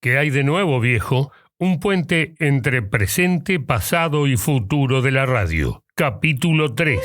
¿Qué hay de nuevo, viejo? Un puente entre presente, pasado y futuro de la radio. Capítulo 3.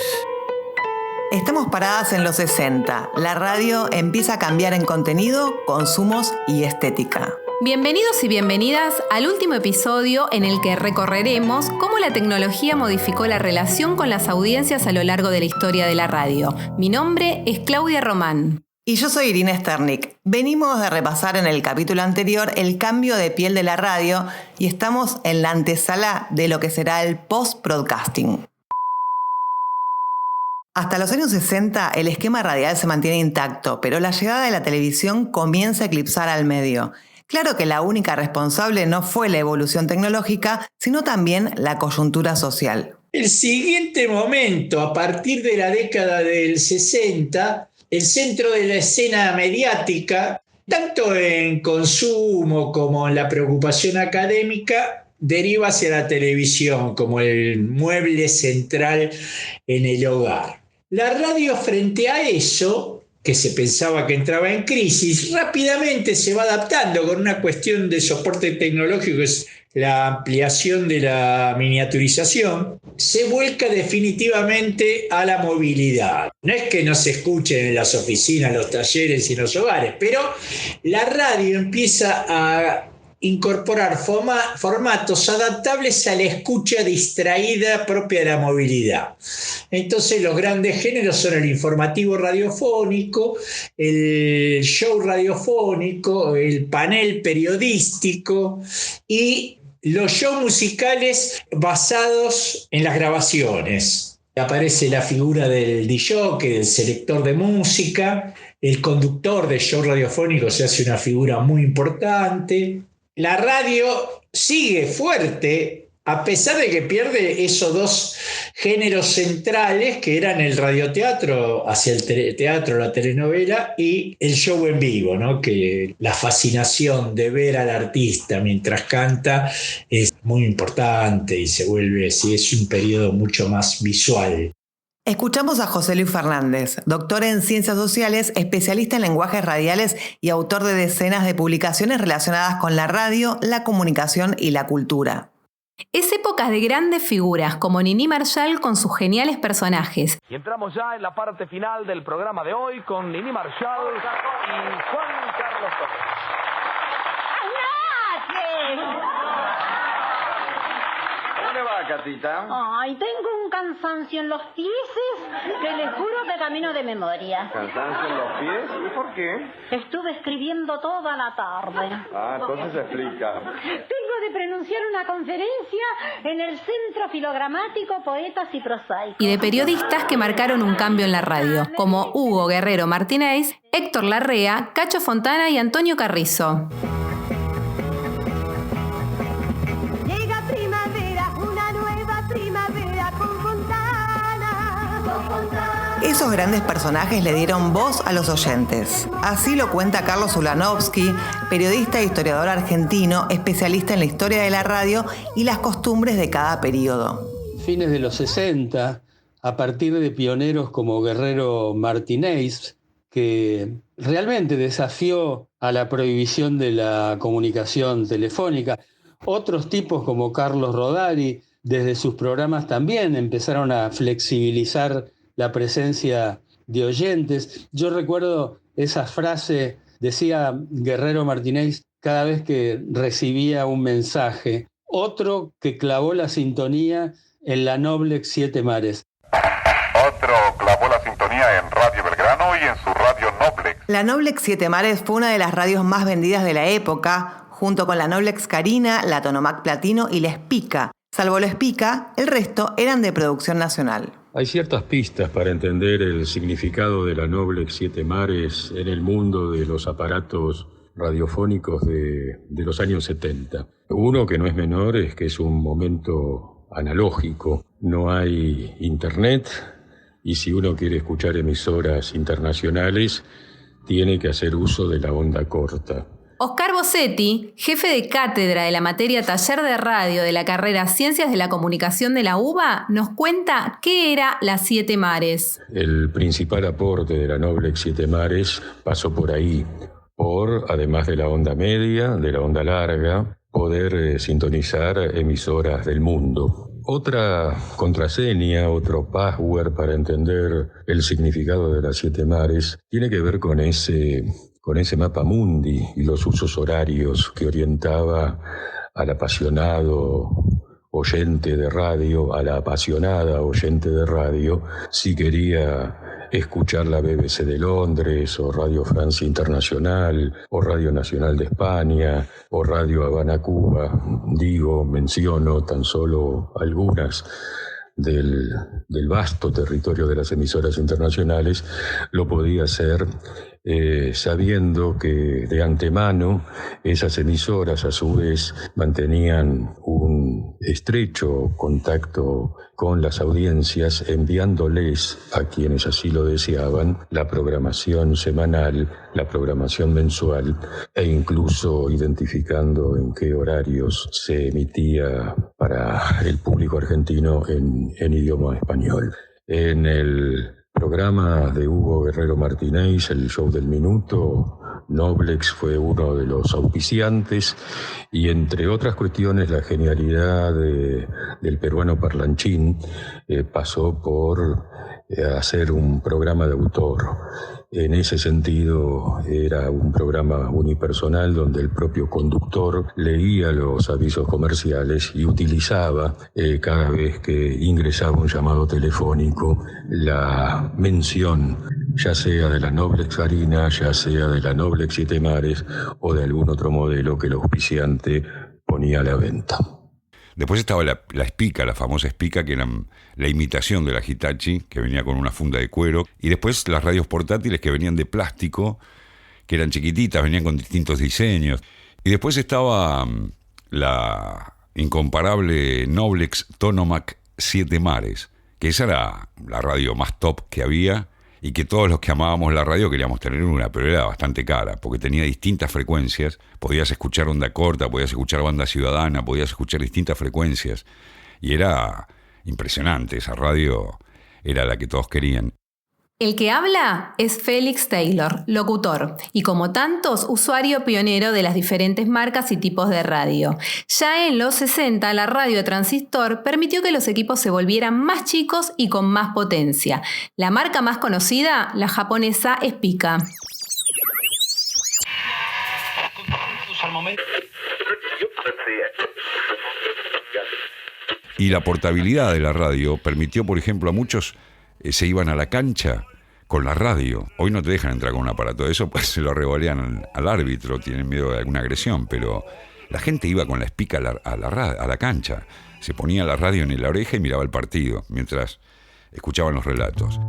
Estamos paradas en los 60. La radio empieza a cambiar en contenido, consumos y estética. Bienvenidos y bienvenidas al último episodio en el que recorreremos cómo la tecnología modificó la relación con las audiencias a lo largo de la historia de la radio. Mi nombre es Claudia Román. Y yo soy Irina Sternik. Venimos de repasar en el capítulo anterior el cambio de piel de la radio y estamos en la antesala de lo que será el post-broadcasting. Hasta los años 60 el esquema radial se mantiene intacto, pero la llegada de la televisión comienza a eclipsar al medio. Claro que la única responsable no fue la evolución tecnológica, sino también la coyuntura social. El siguiente momento, a partir de la década del 60, el centro de la escena mediática, tanto en consumo como en la preocupación académica, deriva hacia la televisión como el mueble central en el hogar. La radio, frente a eso, que se pensaba que entraba en crisis, rápidamente se va adaptando con una cuestión de soporte tecnológico, que es la ampliación de la miniaturización, se vuelca definitivamente a la movilidad. No es que no se escuchen en las oficinas, los talleres y los hogares, pero la radio empieza a incorporar formatos adaptables a la escucha distraída propia de la movilidad. Entonces los grandes géneros son el informativo radiofónico, el show radiofónico, el panel periodístico y los shows musicales basados en las grabaciones. Aparece la figura del disc-jockey, del selector de música, el conductor de show radiofónico se hace una figura muy importante. La radio sigue fuerte a pesar de que pierde esos dos géneros centrales que eran el radioteatro hacia el teatro, la telenovela y el show en vivo, ¿no? Que la fascinación de ver al artista mientras canta es muy importante y se vuelve, sí, es un periodo mucho más visual. Escuchamos a José Luis Fernández, doctor en Ciencias Sociales, especialista en lenguajes radiales y autor de decenas de publicaciones relacionadas con la radio, la comunicación y la cultura. Es época de grandes figuras como Nini Marshall con sus geniales personajes. Y entramos ya en la parte final del programa de hoy con Nini Marshall y Juan Carlos Torres. ¿Cómo le va, Catita? Ay, tengo un cansancio en los pies que les juro que camino de memoria. ¿Cansancio en los pies? ¿Y por qué? Estuve escribiendo toda la tarde. Ah, entonces se explica. Tengo de pronunciar una conferencia en el Centro Filogramático Poetas y Prosaicos. Y de periodistas que marcaron un cambio en la radio, como Hugo Guerrero Martínez, Héctor Larrea, Cacho Fontana y Antonio Carrizo. Esos grandes personajes le dieron voz a los oyentes. Así lo cuenta Carlos Ulanovsky, periodista e historiador argentino, especialista en la historia de la radio y las costumbres de cada periodo. Fines de los 60, a partir de pioneros como Guerrero Martínez, que realmente desafió a la prohibición de la comunicación telefónica. Otros tipos como Carlos Rodari, desde sus programas también empezaron a flexibilizar la presencia de oyentes. Yo recuerdo esa frase, decía Guerrero Martínez cada vez que recibía un mensaje. Otro que clavó la sintonía en la Noblex 7 Mares. Otro clavó la sintonía en Radio Belgrano y en su radio Noblex. La Noblex 7 Mares fue una de las radios más vendidas de la época, junto con la Noblex Carina, la Tonomac Platino y la Spica. Salvo la Spica, el resto eran de producción nacional. Hay ciertas pistas para entender el significado de la Noblex 7 Mares en el mundo de los aparatos radiofónicos de los años 70. Uno que no es menor es que es un momento analógico, no hay internet y si uno quiere escuchar emisoras internacionales tiene que hacer uso de la onda corta. Oscar Bossetti, jefe de cátedra de la materia Taller de Radio de la carrera Ciencias de la Comunicación de la UBA, nos cuenta qué era la 7 Mares. El principal aporte de la Noblex 7 Mares pasó por ahí, por, además de la onda media, de la onda larga, poder sintonizar emisoras del mundo. Otra contraseña, otro password para entender el significado de las 7 mares tiene que ver con ese mapa mundi y los usos horarios que orientaba al apasionado oyente de radio, a la apasionada oyente de radio, si quería escuchar la BBC de Londres, o Radio Francia Internacional, o Radio Nacional de España, o Radio Habana Cuba. Menciono tan solo algunas del vasto territorio de las emisoras internacionales. Lo podía hacer sabiendo que de antemano esas emisoras a su vez mantenían un estrecho contacto con las audiencias, enviándoles a quienes así lo deseaban la programación semanal, la programación mensual, e incluso identificando en qué horarios se emitía para el público argentino en idioma español. En el programa de Hugo Guerrero Martínez, el Show del Minuto, Noblex fue uno de los auspiciantes, y entre otras cuestiones la genialidad del peruano Parlanchín pasó por hacer un programa de autor. En ese sentido era un programa unipersonal donde el propio conductor leía los avisos comerciales y utilizaba cada vez que ingresaba un llamado telefónico la mención, ya sea de la Noblex Harina, ya sea de la Noblex 7 Mares o de algún otro modelo que el auspiciante ponía a la venta. Después estaba la Spica, la famosa Spica, que era la imitación de la Hitachi, que venía con una funda de cuero. Y después las radios portátiles que venían de plástico, que eran chiquititas, venían con distintos diseños. Y después estaba la incomparable Noblex Tonomac 7 Mares, que esa era la radio más top que había, y que todos los que amábamos la radio queríamos tener una, pero era bastante cara, porque tenía distintas frecuencias. Podías escuchar onda corta, podías escuchar banda ciudadana, podías escuchar distintas frecuencias, y era impresionante. Esa radio era la que todos querían. El que habla es Félix Taylor, locutor, y como tantos, usuario pionero de las diferentes marcas y tipos de radio. Ya en los 60, la radio de transistor permitió que los equipos se volvieran más chicos y con más potencia. La marca más conocida, la japonesa Spica. Y la portabilidad de la radio permitió, por ejemplo, a muchos se iban a la cancha con la radio. Hoy no te dejan entrar con un aparato de eso, pues se lo revolean al árbitro, tienen miedo de alguna agresión, pero la gente iba con la Spica a la cancha, se ponía la radio en la oreja y miraba el partido, mientras escuchaban los relatos.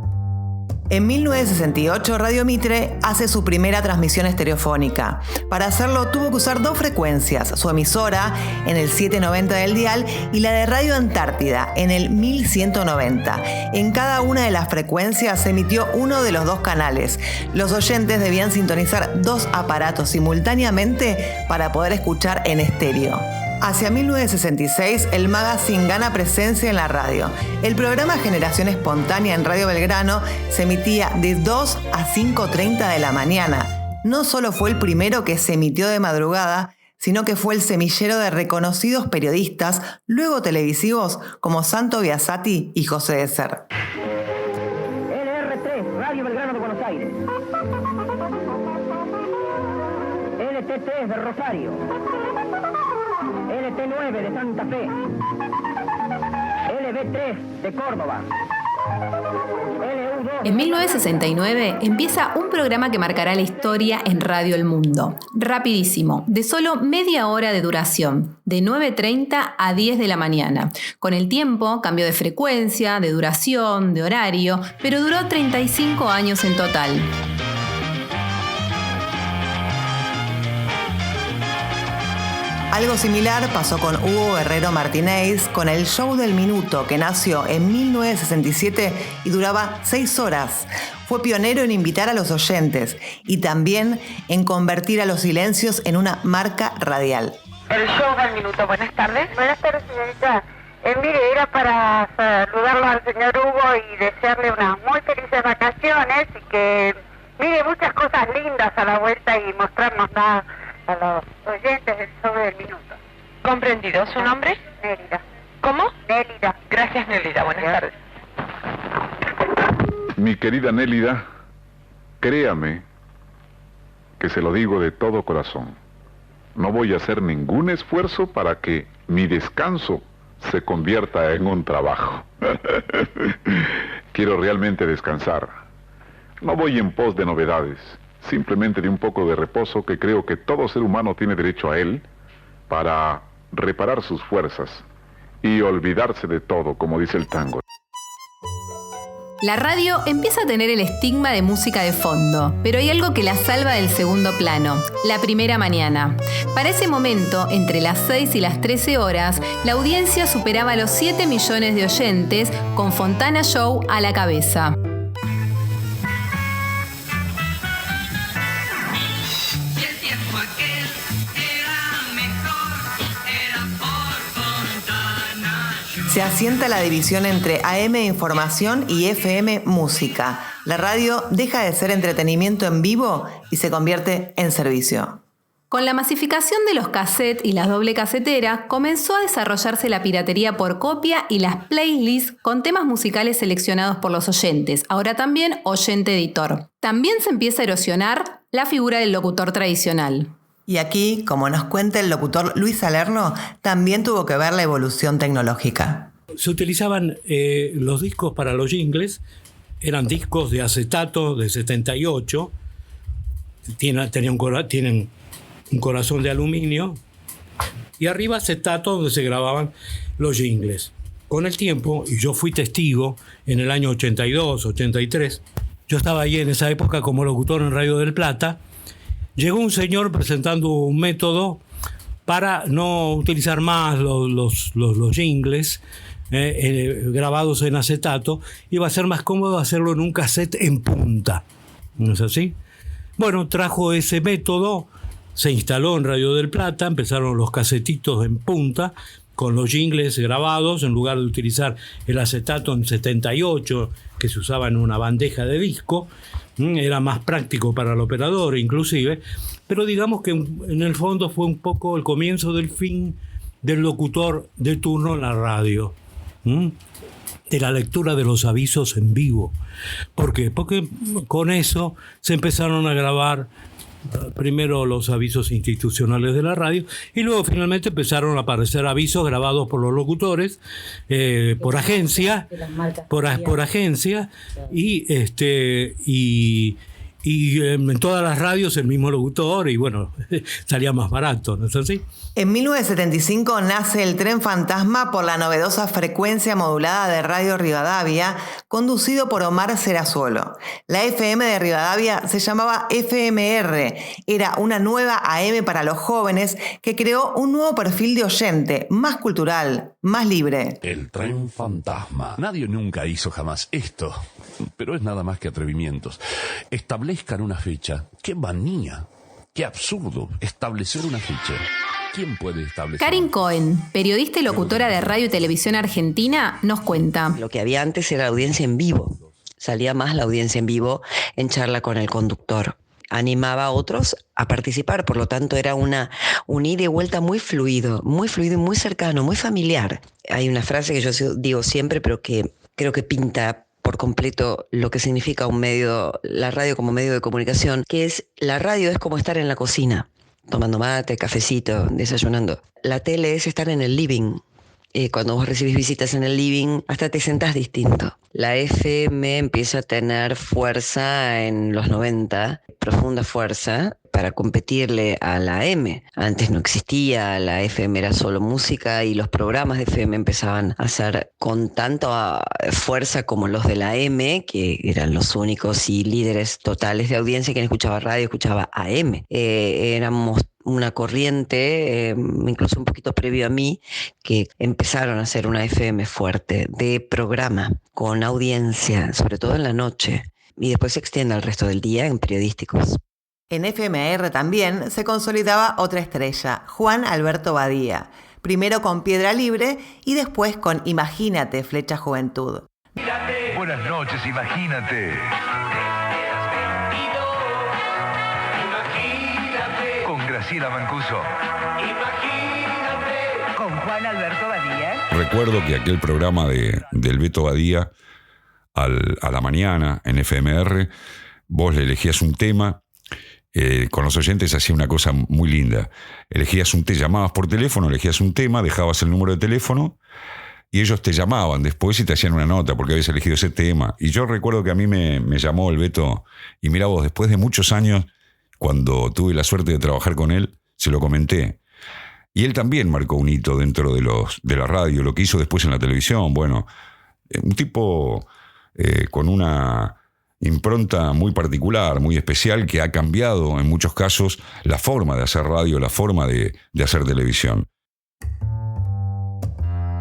En 1968, Radio Mitre hace su primera transmisión estereofónica. Para hacerlo tuvo que usar 2 frecuencias, su emisora en el 790 del dial y la de Radio Antártida en el 1190. En cada una de las frecuencias se emitió uno de los 2 canales. Los oyentes debían sintonizar 2 aparatos simultáneamente para poder escuchar en estéreo. Hacia 1966, el magazine gana presencia en la radio. El programa Generación Espontánea en Radio Belgrano se emitía de 2 a 5:30 de la mañana. No solo fue el primero que se emitió de madrugada, sino que fue el semillero de reconocidos periodistas, luego televisivos, como Santo Biasati y José de Ser. LR3, Radio Belgrano de Buenos Aires. LT3 de Rosario. LT9 de Santa Fe, LB3 de Córdoba, LU2. En 1969 empieza un programa que marcará la historia en Radio El Mundo. Rapidísimo, de solo media hora de duración, de 9:30 a 10 de la mañana. Con el tiempo cambió de frecuencia, de duración, de horario, pero duró 35 años en total. Algo similar pasó con Hugo Guerrero Martínez con el Show del Minuto, que nació en 1967 y duraba 6 horas. Fue pionero en invitar a los oyentes y también en convertir a los silencios en una marca radial. El Show del Minuto, buenas tardes. Buenas tardes, señorita. Mire, era para saludarlo al señor Hugo y desearle unas muy felices vacaciones y que Mire, muchas cosas lindas a la vuelta y mostrarnos a los oyentes sobre el minuto. Comprendido. ¿Su nombre? Nélida. ¿Cómo? Nélida. Gracias, Nélida. Buenas tardes. Mi querida Nélida, créame que se lo digo de todo corazón. No voy a hacer ningún esfuerzo para que mi descanso se convierta en un trabajo. Quiero realmente descansar. No voy en pos de novedades, simplemente de un poco de reposo que creo que todo ser humano tiene derecho a él para reparar sus fuerzas y olvidarse de todo, como dice el tango. La radio empieza a tener el estigma de música de fondo, pero hay algo que la salva del segundo plano, la primera mañana. Para ese momento, entre las 6 y las 13 horas, la audiencia superaba los 7 millones de oyentes, con Fontana Show a la cabeza. Se asienta la división entre AM Información y FM Música. La radio deja de ser entretenimiento en vivo y se convierte en servicio. Con la masificación de los cassettes y las doble caseteras, comenzó a desarrollarse la piratería por copia y las playlists con temas musicales seleccionados por los oyentes, ahora también oyente-editor. También se empieza a erosionar la figura del locutor tradicional. Y aquí, como nos cuenta el locutor Luis Salerno, también tuvo que ver la evolución tecnológica. Se utilizaban los discos para los jingles, eran discos de acetato de 78, tienen un corazón de aluminio y arriba acetato donde se grababan los jingles. Con el tiempo, y yo fui testigo en el año 82, 83, yo estaba ahí en esa época como locutor en Radio del Plata. Llegó un señor presentando un método para no utilizar más los jingles grabados en acetato. Iba a ser más cómodo hacerlo en un cassette en punta. ¿No es así? Bueno, trajo ese método, se instaló en Radio del Plata, empezaron los casetitos en punta con los jingles grabados en lugar de utilizar el acetato en 78 que se usaba en una bandeja de disco. Era más práctico para el operador inclusive, pero digamos que en el fondo fue un poco el comienzo del fin del locutor de turno en la radio, de la lectura de los avisos en vivo. ¿Por qué? Porque con eso se empezaron a grabar primero los avisos institucionales de la radio y luego finalmente empezaron a aparecer avisos grabados por los locutores por agencia y en todas las radios el mismo locutor y bueno, salía más barato, ¿no es así? En 1975 nace el Tren Fantasma por la novedosa frecuencia modulada de Radio Rivadavia, conducido por Omar Serazuolo. La FM de Rivadavia se llamaba FMR, era una nueva AM para los jóvenes que creó un nuevo perfil de oyente, más cultural, más libre. El Tren Fantasma. Nadie nunca hizo jamás esto, pero es nada más que atrevimientos. Establezcan una fecha. ¡Qué manía! ¡Qué absurdo! Establecer una fecha. ¿Quién puede establecer? Karin Cohen, periodista y locutora de Radio y Televisión Argentina, nos cuenta. Lo que había antes era la audiencia en vivo. Salía más la audiencia en vivo en charla con el conductor. Animaba a otros a participar, por lo tanto era un ida y vuelta muy fluido y muy cercano, muy familiar. Hay una frase que yo digo siempre, pero que creo que pinta por completo lo que significa un medio, la radio como medio de comunicación, que es: la radio es como estar en la cocina, tomando mate, cafecito, desayunando. La tele es estar en el living. Cuando vos recibís visitas en el living, hasta te sentás distinto. La FM empieza a tener fuerza en los 90, profunda fuerza, para competirle a la AM. Antes no existía, la FM era solo música y los programas de FM empezaban a ser con tanta fuerza como los de la AM, que eran los únicos y líderes totales de audiencia. Quien escuchaba radio escuchaba AM. Éramos una corriente, incluso un poquito previo a mí, que empezaron a hacer una FM fuerte, de programa, con audiencia, sobre todo en la noche, y después se extiende al resto del día en periodísticos. En FMR también se consolidaba otra estrella, Juan Alberto Badía, primero con Piedra Libre y después con Imagínate, Flecha Juventud. Buenas noches, Imagínate. Graciela Mancuso. Imagínate. Con Juan Alberto Badía. Recuerdo que aquel programa del Beto Badía a la mañana en FMR, vos le elegías un tema. Con los oyentes hacía una cosa muy linda. Elegías un tema, llamabas por teléfono, elegías un tema, dejabas el número de teléfono y ellos te llamaban después y te hacían una nota porque habías elegido ese tema. Y yo recuerdo que a mí me llamó el Beto, y mirá vos, después de muchos años, cuando tuve la suerte de trabajar con él, se lo comenté. Y él también marcó un hito dentro de la radio, lo que hizo después en la televisión. Bueno, un tipo con una impronta muy particular, muy especial, que ha cambiado en muchos casos la forma de hacer radio, la forma de hacer televisión.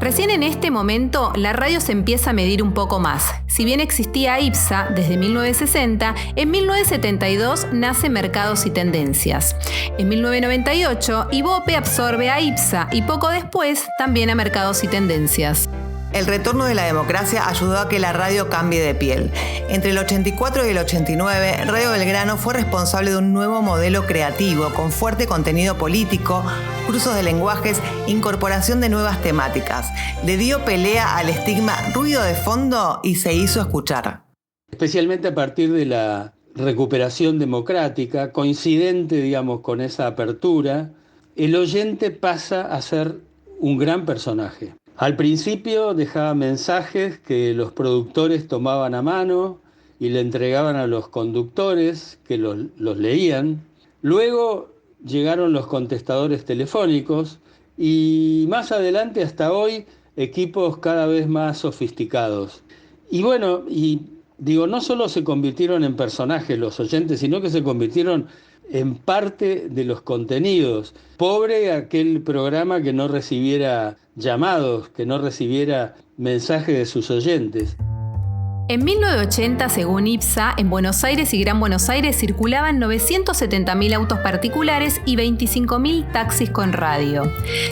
Recién en este momento, la radio se empieza a medir un poco más. Si bien existía IPSA desde 1960, en 1972 nace Mercados y Tendencias. En 1998, Ibope absorbe a IPSA y poco después también a Mercados y Tendencias. El retorno de la democracia ayudó a que la radio cambie de piel. Entre el 84 y el 89, Radio Belgrano fue responsable de un nuevo modelo creativo, con fuerte contenido político, cruces de lenguajes, incorporación de nuevas temáticas. Le dio pelea al estigma ruido de fondo y se hizo escuchar. Especialmente a partir de la recuperación democrática, coincidente, digamos, con esa apertura, el oyente pasa a ser un gran personaje. Al principio dejaba mensajes que los productores tomaban a mano y le entregaban a los conductores que los leían. Luego llegaron los contestadores telefónicos y más adelante hasta hoy equipos cada vez más sofisticados. Y bueno, no solo se convirtieron en personajes los oyentes, sino que se convirtieron en parte de los contenidos. Pobre aquel programa que no recibiera llamados, que no recibiera mensajes de sus oyentes. En 1980, según IPSA, en Buenos Aires y Gran Buenos Aires circulaban 970.000 autos particulares y 25.000 taxis con radio.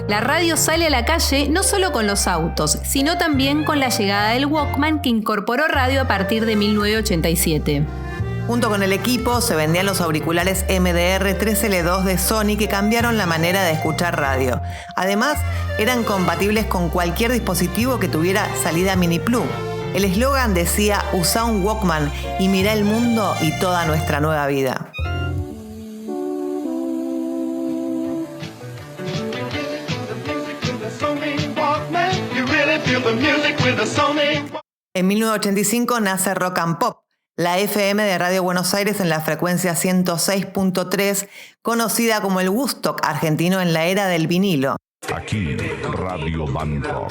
La radio sale a la calle no solo con los autos, sino también con la llegada del Walkman, que incorporó radio a partir de 1987. Junto con el equipo se vendían los auriculares MDR 3L2 de Sony, que cambiaron la manera de escuchar radio. Además, eran compatibles con cualquier dispositivo que tuviera salida mini plug. El eslogan decía: "Usa un Walkman y mira el mundo y toda nuestra nueva vida". En 1985 nace Rock and Pop, la FM de Radio Buenos Aires en la frecuencia 106.3, conocida como el Woodstock argentino en la era del vinilo. Aquí, Radio Bangkok.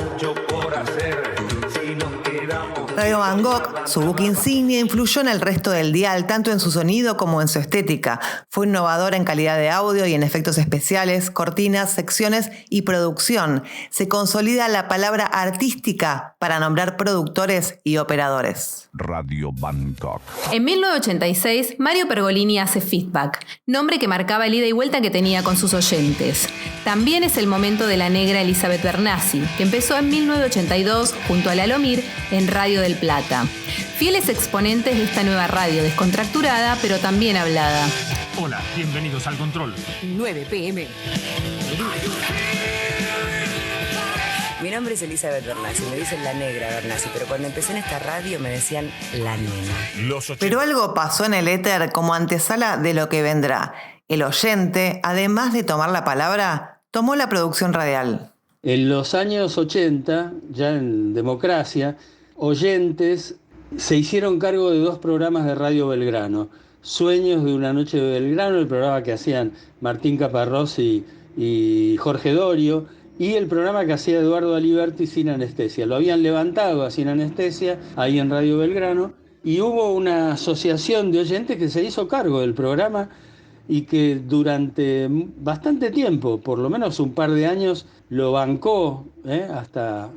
Radio Bangkok, su buque insignia, influyó en el resto del dial, tanto en su sonido como en su estética. Fue innovadora en calidad de audio y en efectos especiales, cortinas, secciones y producción. Se consolida la palabra artística para nombrar productores y operadores. Radio Bangkok. En 1986, Mario Pergolini hace Feedback, nombre que marcaba el ida y vuelta que tenía con sus oyentes. También es el momento de la negra Elizabeth Bernassi, que empezó en 1982 junto a Lalomir en Radio del Plata. Fieles exponentes de esta nueva radio, descontracturada pero también hablada. Hola, bienvenidos al control. 9 p.m. Mi nombre es Elizabeth Bernassi, me dicen la negra Bernassi, pero cuando empecé en esta radio me decían la nena. Pero algo pasó en el éter como antesala de lo que vendrá. El oyente, además de tomar la palabra, tomó la producción radial. En los años 80, ya en democracia, oyentes se hicieron cargo de 2 programas de Radio Belgrano. Sueños de una noche de Belgrano, el programa que hacían Martín Caparrós y Jorge Dorio, y el programa que hacía Eduardo Aliberti, Sin Anestesia. Lo habían levantado a Sin Anestesia, ahí en Radio Belgrano, y hubo una asociación de oyentes que se hizo cargo del programa y que durante bastante tiempo, por lo menos un par de años, lo bancó, hasta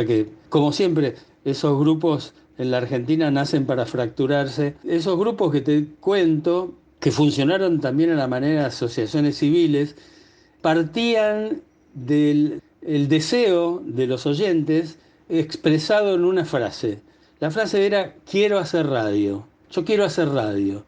que, como siempre, esos grupos en la Argentina nacen para fracturarse. Esos grupos que te cuento, que funcionaron también a la manera de asociaciones civiles, partían del deseo de los oyentes expresado en una frase. La frase era: quiero hacer radio, yo quiero hacer radio.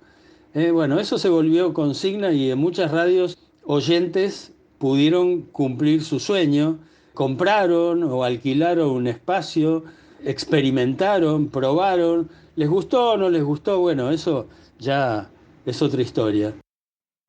Eso se volvió consigna y en muchas radios oyentes pudieron cumplir su sueño, compraron o alquilaron un espacio, experimentaron, probaron, les gustó o no les gustó, bueno, eso ya es otra historia.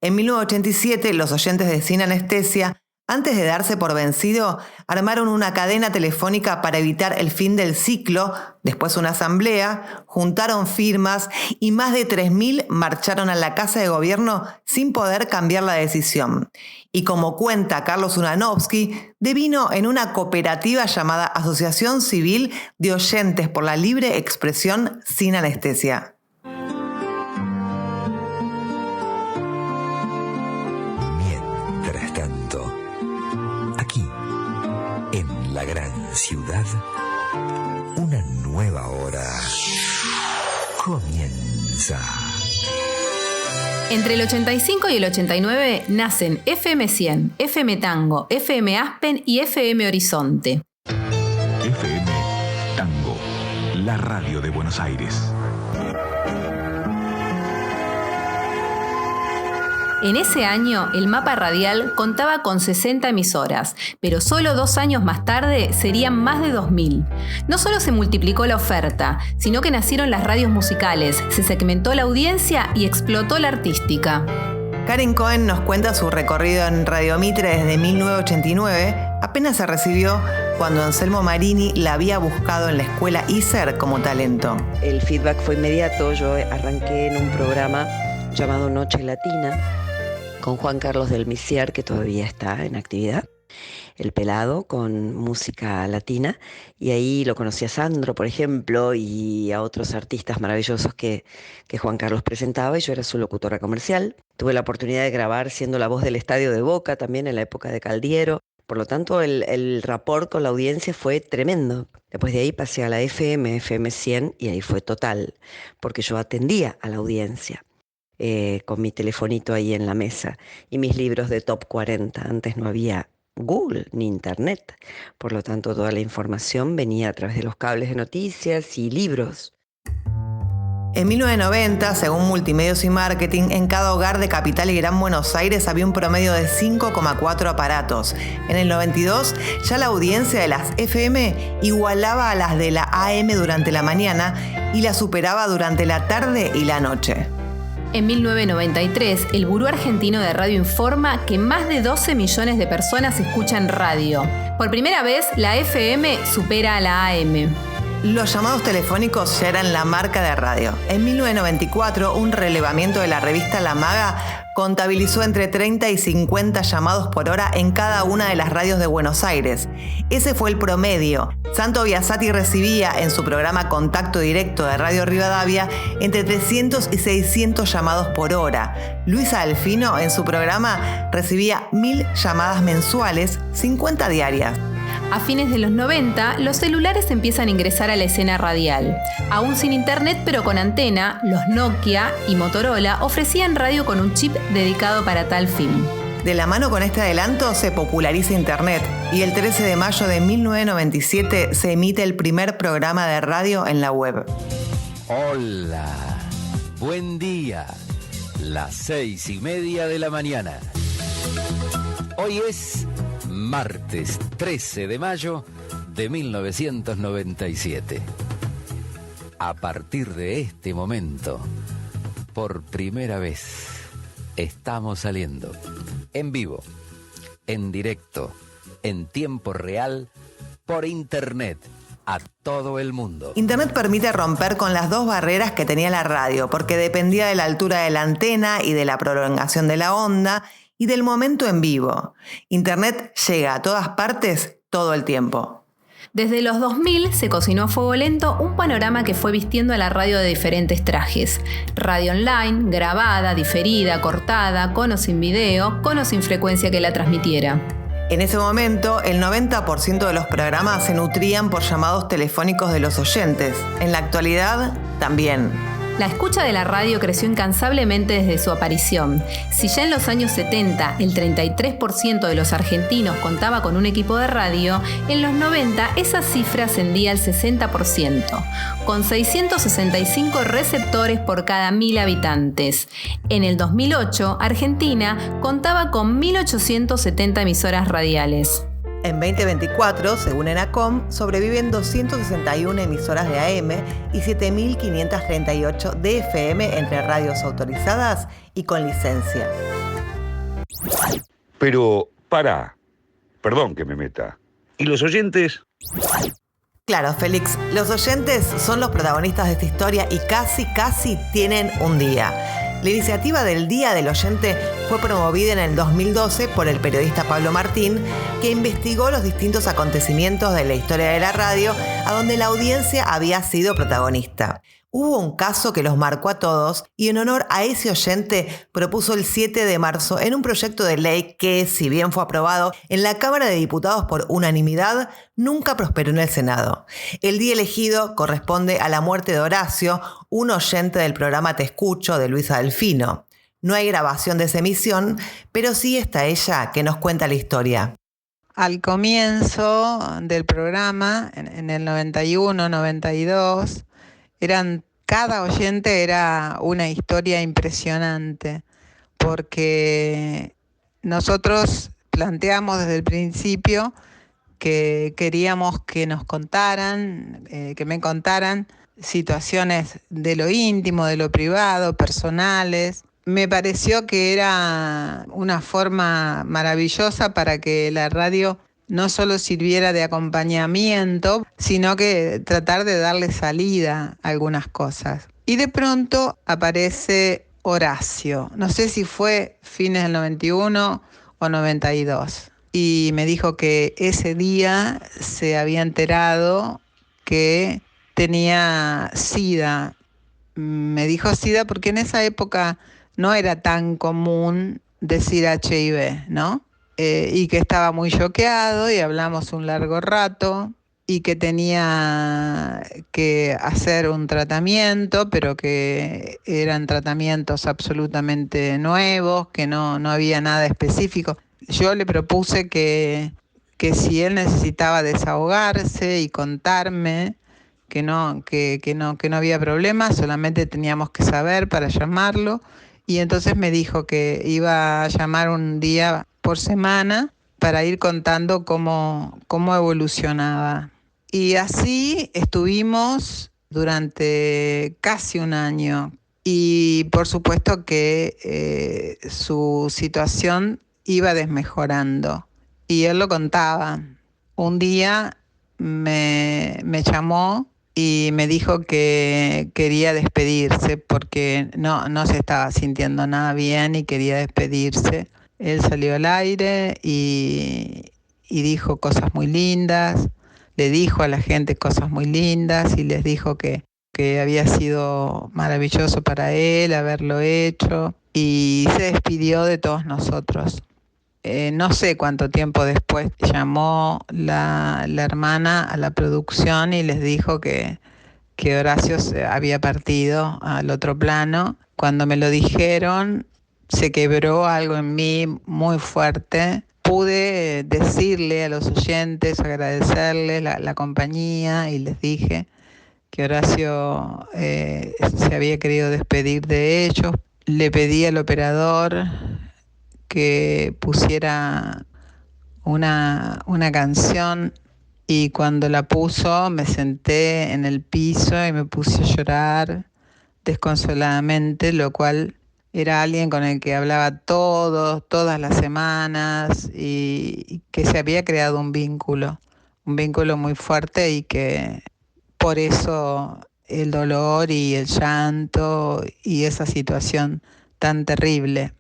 En 1987, los oyentes de Sin Anestesia, antes de darse por vencido, armaron una cadena telefónica para evitar el fin del ciclo, después una asamblea, juntaron firmas y más de 3.000 marcharon a la Casa de Gobierno sin poder cambiar la decisión. Y como cuenta Carlos Ulanovsky, devino en una cooperativa llamada Asociación Civil de Oyentes por la Libre Expresión Sin Anestesia. Mientras tanto, aquí, en la gran ciudad, una nueva hora comienza. Entre el 85 y el 89 nacen FM 100, FM Tango, FM Aspen y FM Horizonte. FM Tango, la radio de Buenos Aires. En ese año, el mapa radial contaba con 60 emisoras, pero solo 2 años más tarde serían más de 2.000. No solo se multiplicó la oferta, sino que nacieron las radios musicales, se segmentó la audiencia y explotó la artística. Karen Cohen nos cuenta su recorrido en Radio Mitre desde 1989. Apenas se recibió cuando Anselmo Marini la había buscado en la escuela ISER como talento. El feedback fue inmediato. Yo arranqué en un programa llamado Noche Latina, con Juan Carlos del Misier, que todavía está en actividad, El Pelado, con música latina, y ahí lo conocí a Sandro, por ejemplo, y a otros artistas maravillosos que Juan Carlos presentaba, y yo era su locutora comercial. Tuve la oportunidad de grabar siendo la voz del Estadio de Boca, también en la época de Caldiero. Por lo tanto, el rapport con la audiencia fue tremendo. Después de ahí pasé a la FM 100, y ahí fue total, porque yo atendía a la audiencia. Con mi telefonito ahí en la mesa y mis libros de Top 40. Antes no había Google ni Internet, por lo tanto toda la información venía a través de los cables de noticias y libros. En 1990, según Multimedios y Marketing, en cada hogar de Capital y Gran Buenos Aires había un promedio de 5,4 aparatos. En el 92, ya la audiencia de las FM igualaba a las de la AM durante la mañana y la superaba durante la tarde y la noche. En 1993, el Buró Argentino de Radio informa que más de 12 millones de personas escuchan radio. Por primera vez, la FM supera a la AM. Los llamados telefónicos ya eran la marca de radio. En 1994, un relevamiento de la revista La Maga contabilizó entre 30 y 50 llamados por hora en cada una de las radios de Buenos Aires. Ese fue el promedio. Santo Biasati recibía en su programa Contacto Directo de Radio Rivadavia entre 300 y 600 llamados por hora. Luisa Alfino en su programa recibía 1.000 llamadas mensuales, 50 diarias. A fines de los 90, los celulares empiezan a ingresar a la escena radial. Aún sin internet, pero con antena, los Nokia y Motorola ofrecían radio con un chip dedicado para tal fin. De la mano con este adelanto se populariza Internet y el 13 de mayo de 1997 se emite el primer programa de radio en la web. Hola, buen día, las 6:30 de la mañana. Hoy es martes 13 de mayo de 1997. A partir de este momento, por primera vez, estamos saliendo en vivo, en directo, en tiempo real, por Internet, a todo el mundo. Internet permite romper con las dos barreras que tenía la radio, porque dependía de la altura de la antena y de la prolongación de la onda, y del momento en vivo. Internet llega a todas partes todo el tiempo. Desde los 2000 se cocinó a fuego lento un panorama que fue vistiendo a la radio de diferentes trajes. Radio online, grabada, diferida, cortada, con o sin video, con o sin frecuencia que la transmitiera. En ese momento, el 90% de los programas se nutrían por llamados telefónicos de los oyentes. En la actualidad, también. La escucha de la radio creció incansablemente desde su aparición. Si ya en los años 70 el 33% de los argentinos contaba con un equipo de radio, en los 90 esa cifra ascendía al 60%, con 665 receptores por cada 1.000 habitantes. En el 2008, Argentina contaba con 1.870 emisoras radiales. En 2024, según ENACOM, sobreviven 261 emisoras de AM y 7.538 de FM entre radios autorizadas y con licencia. Pero, perdón que me meta. ¿Y los oyentes? Claro, Félix, los oyentes son los protagonistas de esta historia y casi tienen un día. La iniciativa del Día del Oyente fue promovida en el 2012 por el periodista Pablo Martín, que investigó los distintos acontecimientos de la historia de la radio, a donde la audiencia había sido protagonista. Hubo un caso que los marcó a todos y en honor a ese oyente propuso el 7 de marzo en un proyecto de ley que, si bien fue aprobado en la Cámara de Diputados por unanimidad, nunca prosperó en el Senado. El día elegido corresponde a la muerte de Horacio, un oyente del programa Te Escucho de Luisa Delfino. No hay grabación de esa emisión, pero sí está ella que nos cuenta la historia. Al comienzo del programa, en el 91, 92, cada oyente era una historia impresionante, porque nosotros planteamos desde el principio que queríamos que nos contaran, que me contaran situaciones de lo íntimo, de lo privado, personales. Me pareció que era una forma maravillosa para que la radio no solo sirviera de acompañamiento, sino que tratar de darle salida a algunas cosas. Y de pronto aparece Horacio, no sé si fue fines del 91 o 92, y me dijo que ese día se había enterado que tenía SIDA. Me dijo SIDA porque en esa época no era tan común decir HIV, ¿no? Y que estaba muy choqueado y hablamos un largo rato y que tenía que hacer un tratamiento, pero que eran tratamientos absolutamente nuevos, que no había nada específico. Yo le propuse que si él necesitaba desahogarse y contarme, que no había problema, solamente teníamos que saber para llamarlo. Y entonces me dijo que iba a llamar un día por semana para ir contando cómo evolucionaba. Y así estuvimos durante casi un año. Y por supuesto que su situación iba desmejorando. Y él lo contaba. Un día me llamó y me dijo que quería despedirse porque no se estaba sintiendo nada bien y quería despedirse. Él salió al aire y dijo cosas muy lindas, le dijo a la gente cosas muy lindas y les dijo que había sido maravilloso para él haberlo hecho y se despidió de todos nosotros. No sé cuánto tiempo después llamó la hermana a la producción y les dijo que Horacio se había partido al otro plano. Cuando me lo dijeron, se quebró algo en mí muy fuerte. Pude decirle a los oyentes, agradecerles la compañía y les dije que Horacio se había querido despedir de ellos. Le pedí al operador que pusiera una canción y cuando la puso me senté en el piso y me puse a llorar desconsoladamente, lo cual era alguien con el que hablaba todas las semanas y que se había creado un vínculo muy fuerte y que por eso el dolor y el llanto y esa situación tan terrible.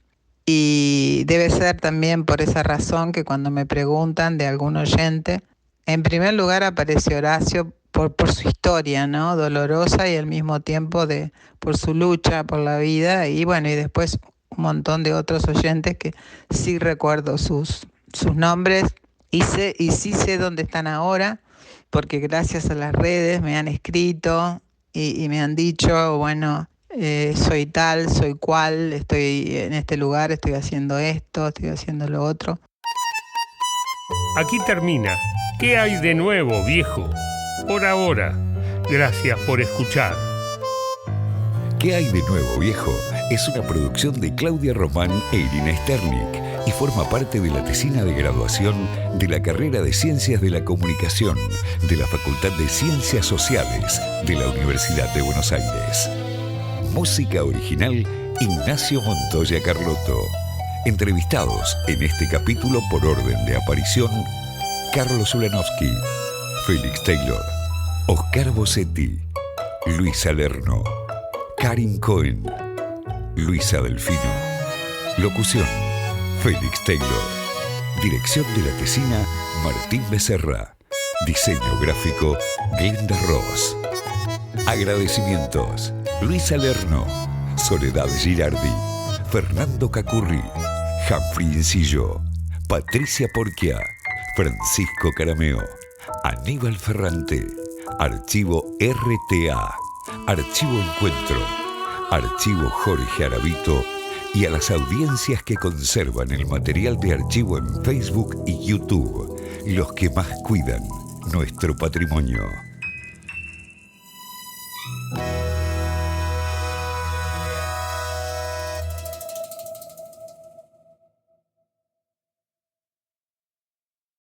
Y debe ser también por esa razón que cuando me preguntan de algún oyente, en primer lugar aparece Horacio por su historia, ¿no? Dolorosa y al mismo tiempo por su lucha por la vida y bueno, y después un montón de otros oyentes que sí recuerdo sus nombres y sí sé dónde están ahora, porque gracias a las redes me han escrito y me han dicho, bueno, soy tal, soy cual, estoy en este lugar, estoy haciendo esto, estoy haciendo lo otro. Aquí termina. ¿Qué hay de nuevo, viejo? Por ahora, gracias por escuchar. ¿Qué hay de nuevo, viejo? Es una producción de Claudia Román e Irina Sternik y forma parte de la tesina de graduación de la carrera de Ciencias de la Comunicación de la Facultad de Ciencias Sociales de la Universidad de Buenos Aires. Música original, Ignacio Montoya Carlotto. Entrevistados en este capítulo por orden de aparición: Carlos Ulanovsky, Félix Taylor, Oscar Bossetti, Luisa Lerno, Karin Cohen, Luisa Delfino. Locución: Félix Taylor. Dirección de la tesina: Martín Becerra. Diseño gráfico: Glenda Ross. Agradecimientos: Luisa Lerno, Soledad Girardi, Fernando Cacurri, Humphrey Encillo, Patricia Porquia, Francisco Carameo, Aníbal Ferrante, Archivo RTA, Archivo Encuentro, Archivo Jorge Aravito y a las audiencias que conservan el material de archivo en Facebook y YouTube, los que más cuidan nuestro patrimonio.